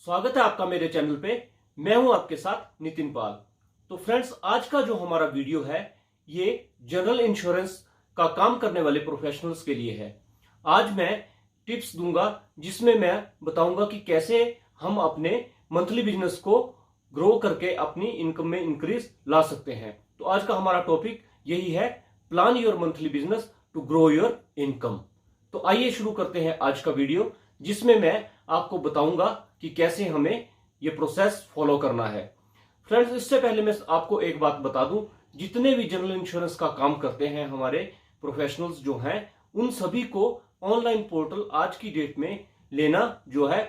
स्वागत है आपका मेरे चैनल पे। मैं हूं आपके साथ नितिन पाल। तो फ्रेंड्स, आज का जो हमारा वीडियो है ये जनरल इंश्योरेंस का काम करने वाले प्रोफेशनल्स के लिए है। आज मैं टिप्स दूंगा जिसमें मैं बताऊंगा कि कैसे हम अपने मंथली बिजनेस को ग्रो करके अपनी इनकम में इंक्रीज ला सकते हैं। तो आज का हमारा टॉपिक यही है, plan your monthly business to grow your income. तो आइए शुरू करते हैं आज का वीडियो, जिसमें मैं आपको बताऊंगा कि कैसे हमें ये प्रोसेस फॉलो करना है। फ्रेंड्स, इससे पहले मैं आपको एक बात बता दूं, जितने भी जनरल इंश्योरेंस का काम करते हैं हमारे प्रोफेशनल्स जो हैं, उन सभी को ऑनलाइन पोर्टल आज की डेट में लेना जो है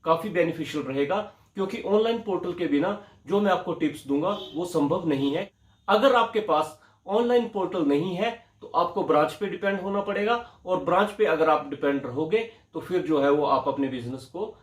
काफी बेनिफिशियल रहेगा, क्योंकि ऑनलाइन पोर्टल के बिना जो मैं आपको टिप्स दूंगा वो संभव नहीं है। अगर आपके पास ऑनलाइन पोर्टल नहीं है तो आपको ब्रांच पे डिपेंड होना पड़ेगा, और ब्रांच पे अगर आप डिपेंड रहोगे तो फिर जो है वो आप अपने बिजनेस को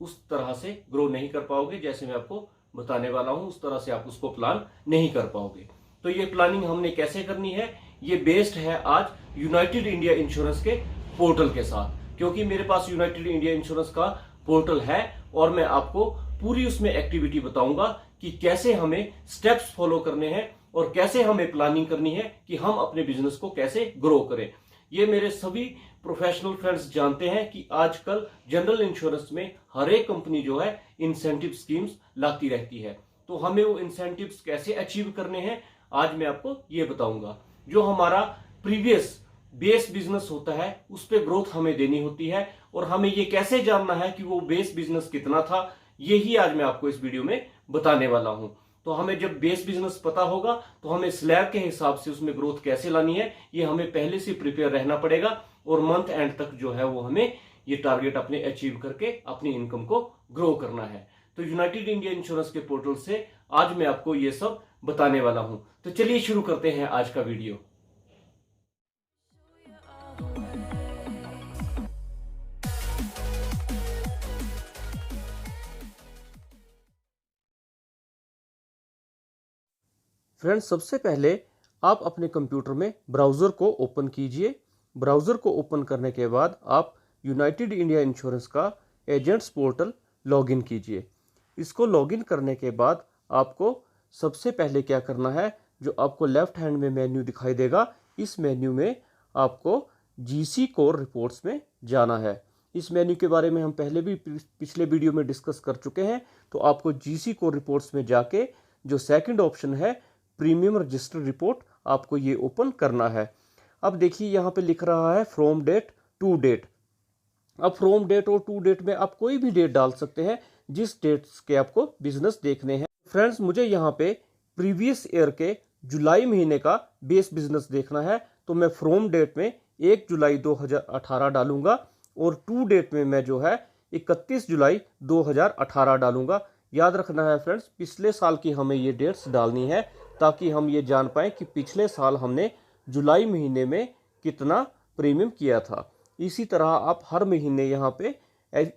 उस तरह से ग्रो नहीं कर पाओगे। जैसे मैं आपको बताने वाला हूं उस तरह से आप उसको प्लान नहीं कर पाओगे। तो ये प्लानिंग हमने कैसे करनी है, ये बेस्ड है आज यूनाइटेड इंडिया इंश्योरेंस के पोर्टल के साथ, क्योंकि मेरे पास यूनाइटेड इंडिया इंश्योरेंस का पोर्टल है और मैं आपको पूरी उसमें एक्टिविटी बताऊंगा कि कैसे हमें स्टेप्स फॉलो करने हैं और कैसे हमें प्लानिंग करनी है कि हम अपने बिजनेस को कैसे ग्रो करें। ये मेरे सभी प्रोफेशनल फ्रेंड्स जानते हैं कि आजकल जनरल इंश्योरेंस में हर एक कंपनी जो है इंसेंटिव स्कीम्स लाती रहती है। तो हमें वो इंसेंटिव्स कैसे अचीव करने हैं आज मैं आपको ये बताऊंगा। जो हमारा प्रीवियस बेस बिजनेस होता है उस पर ग्रोथ हमें देनी होती है, और हमें ये कैसे जानना है कि वो बेस बिजनेस कितना था, यही आज मैं आपको इस वीडियो में बताने वाला हूं। तो हमें जब बेस बिजनेस पता होगा तो हमें स्लैब के हिसाब से उसमें ग्रोथ कैसे लानी है ये हमें पहले से प्रिपेयर रहना पड़ेगा, और मंथ एंड तक जो है वो हमें ये टारगेट अपने अचीव करके अपनी इनकम को ग्रो करना है। तो यूनाइटेड इंडिया इंश्योरेंस के पोर्टल से आज मैं आपको ये सब बताने वाला हूं। तो चलिए शुरू करते हैं आज का वीडियो। फ्रेंड्स, सबसे पहले आप अपने कंप्यूटर में ब्राउज़र को ओपन कीजिए। ब्राउज़र को ओपन करने के बाद आप यूनाइटेड इंडिया इंश्योरेंस का एजेंट्स पोर्टल लॉगिन कीजिए। इसको लॉगिन करने के बाद आपको सबसे पहले क्या करना है, जो आपको लेफ्ट हैंड में मेन्यू दिखाई देगा, इस मेन्यू में आपको जीसी कोर रिपोर्ट्स में जाना है। इस मेन्यू के बारे में हम पहले भी पिछले वीडियो में डिस्कस कर चुके हैं। तो आपको जीसी कोर रिपोर्ट्स में जाके जो सेकंड ऑप्शन है प्रीमियम रजिस्टर रिपोर्ट, आपको ये ओपन करना है। अब देखिए यहाँ पे लिख रहा है फ्रॉम डेट टू डेट। अब फ्रॉम डेट और टू डेट में आप कोई भी डेट डाल सकते हैं जिस डेट्स के आपको बिजनेस देखने हैं। फ्रेंड्स, मुझे यहाँ पे प्रीवियस ईयर के जुलाई महीने का बेस बिजनेस देखना है, तो मैं फ्रॉम डेट में 1 जुलाई 2018 डालूंगा, और टू डेट में मैं जो है 31 जुलाई 2018 डालूंगा। याद रखना है फ्रेंड्स, पिछले साल की हमें ये डेट्स डालनी है, ताकि हम ये जान पाएं कि पिछले साल हमने जुलाई महीने में कितना प्रीमियम किया था। इसी तरह आप हर महीने यहाँ पे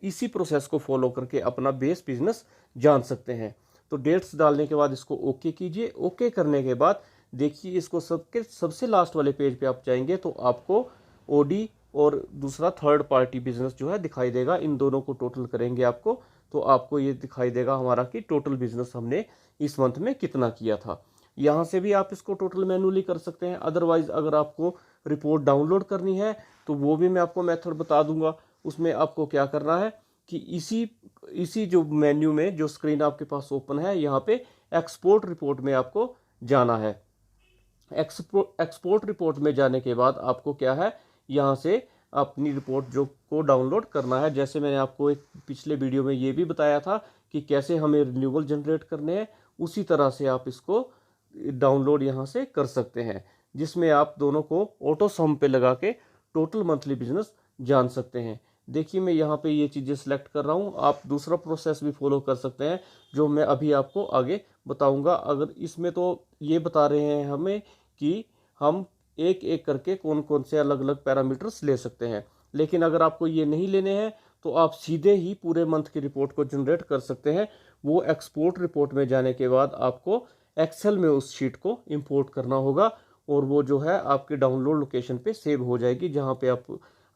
इसी प्रोसेस को फॉलो करके अपना बेस बिजनेस जान सकते हैं। तो डेट्स डालने के बाद इसको ओके कीजिए। ओके करने के बाद देखिए इसको सबसे लास्ट वाले पेज पे आप जाएंगे तो आपको ओडी और दूसरा थर्ड पार्टी बिजनेस जो है दिखाई देगा। इन दोनों को टोटल करेंगे आपको, तो आपको ये दिखाई देगा हमारा कि टोटल बिजनेस हमने इस मंथ में कितना किया था। यहाँ से भी आप इसको टोटल मैनुअली कर सकते हैं। अदरवाइज अगर आपको रिपोर्ट डाउनलोड करनी है तो वो भी मैं आपको मेथड बता दूंगा। उसमें आपको क्या करना है कि इसी जो मेन्यू में जो स्क्रीन आपके पास ओपन है, यहाँ पे एक्सपोर्ट रिपोर्ट में आपको जाना है। एक्सपोर्ट रिपोर्ट में जाने के बाद आपको क्या है, यहाँ से अपनी रिपोर्ट जो को डाउनलोड करना है। जैसे मैंने आपको एक पिछले वीडियो में ये भी बताया था कि कैसे हमें रिन्यूअल जनरेट करने हैं, उसी तरह से आप इसको डाउनलोड यहाँ से कर सकते हैं, जिसमें आप दोनों को ऑटो सम पे लगा के टोटल मंथली बिजनेस जान सकते हैं। देखिए मैं यहाँ पे ये चीज़ें सेलेक्ट कर रहा हूँ। आप दूसरा प्रोसेस भी फॉलो कर सकते हैं जो मैं अभी आपको आगे बताऊंगा। अगर इसमें तो ये बता रहे हैं हमें कि हम एक एक करके कौन कौन से अलग अलग पैरामीटर्स ले सकते हैं, लेकिन अगर आपको ये नहीं लेने हैं तो आप सीधे ही पूरे मंथ की रिपोर्ट को जनरेट कर सकते हैं। वो एक्सपोर्ट रिपोर्ट में जाने के बाद आपको एक्सेल में उस शीट को इंपोर्ट करना होगा, और वो जो है आपके डाउनलोड लोकेशन पे सेव हो जाएगी, जहाँ पे आप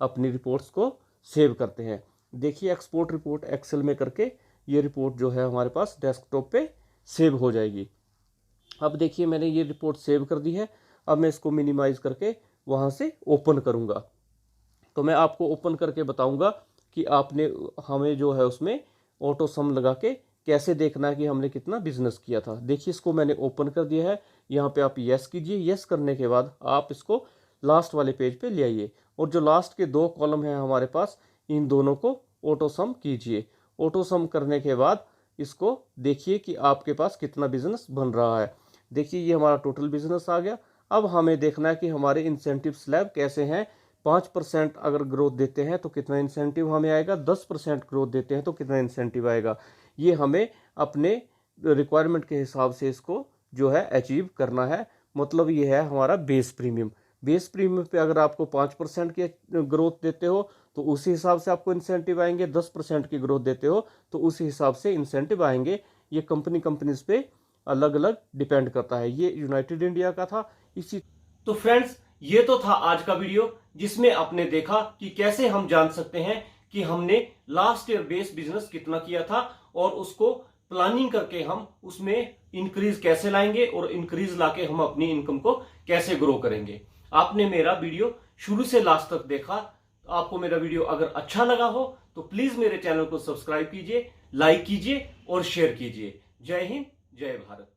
अपनी रिपोर्ट्स को सेव करते हैं। देखिए एक्सपोर्ट रिपोर्ट एक्सेल में करके ये रिपोर्ट जो है हमारे पास डेस्कटॉप पे सेव हो जाएगी। अब देखिए मैंने ये रिपोर्ट सेव कर दी है। अब मैं इसको मिनिमाइज करके वहाँ से ओपन करूँगा। तो मैं आपको ओपन करके बताऊँगा कि आपने हमें जो है उसमें ऑटो सम लगा के कैसे देखना है कि हमने कितना बिजनेस किया था। देखिए इसको मैंने ओपन कर दिया है। यहाँ पे आप यस कीजिए। यस करने के बाद आप इसको लास्ट वाले पेज पे ले आइए और जो लास्ट के 2 कॉलम हैं हमारे पास, इन दोनों को ऑटो सम कीजिए। ऑटो सम करने के बाद इसको देखिए कि आपके पास कितना बिजनेस बन रहा है। देखिए ये हमारा टोटल बिजनेस आ गया। अब हमें देखना है कि हमारे इंसेंटिव स्लैब कैसे हैं। 5% अगर ग्रोथ देते हैं तो कितना इंसेंटिव हमें आएगा, 10% ग्रोथ देते हैं तो कितना इंसेंटिव आएगा। ये हमें अपने रिक्वायरमेंट के हिसाब से इसको जो है अचीव करना है। मतलब ये है हमारा बेस प्रीमियम। बेस प्रीमियम पे अगर आपको 5% की ग्रोथ देते हो तो उसी हिसाब से आपको इंसेंटिव आएंगे। 10% की ग्रोथ देते हो तो उसी हिसाब से इंसेंटिव आएंगे। ये कंपनीज पे अलग अलग डिपेंड करता है। ये यूनाइटेड इंडिया का था। इसी तो फ्रेंड्स, ये तो था आज का वीडियो जिसमें आपने देखा कि कैसे हम जान सकते हैं कि हमने लास्ट ईयर बेस बिजनेस कितना किया था और उसको प्लानिंग करके हम उसमें इंक्रीज कैसे लाएंगे और इंक्रीज लाके हम अपनी इनकम को कैसे ग्रो करेंगे। आपने मेरा वीडियो शुरू से लास्ट तक देखा। आपको मेरा वीडियो अगर अच्छा लगा हो तो प्लीज मेरे चैनल को सब्सक्राइब कीजिए, लाइक कीजिए और शेयर कीजिए। जय हिंद, जय भारत।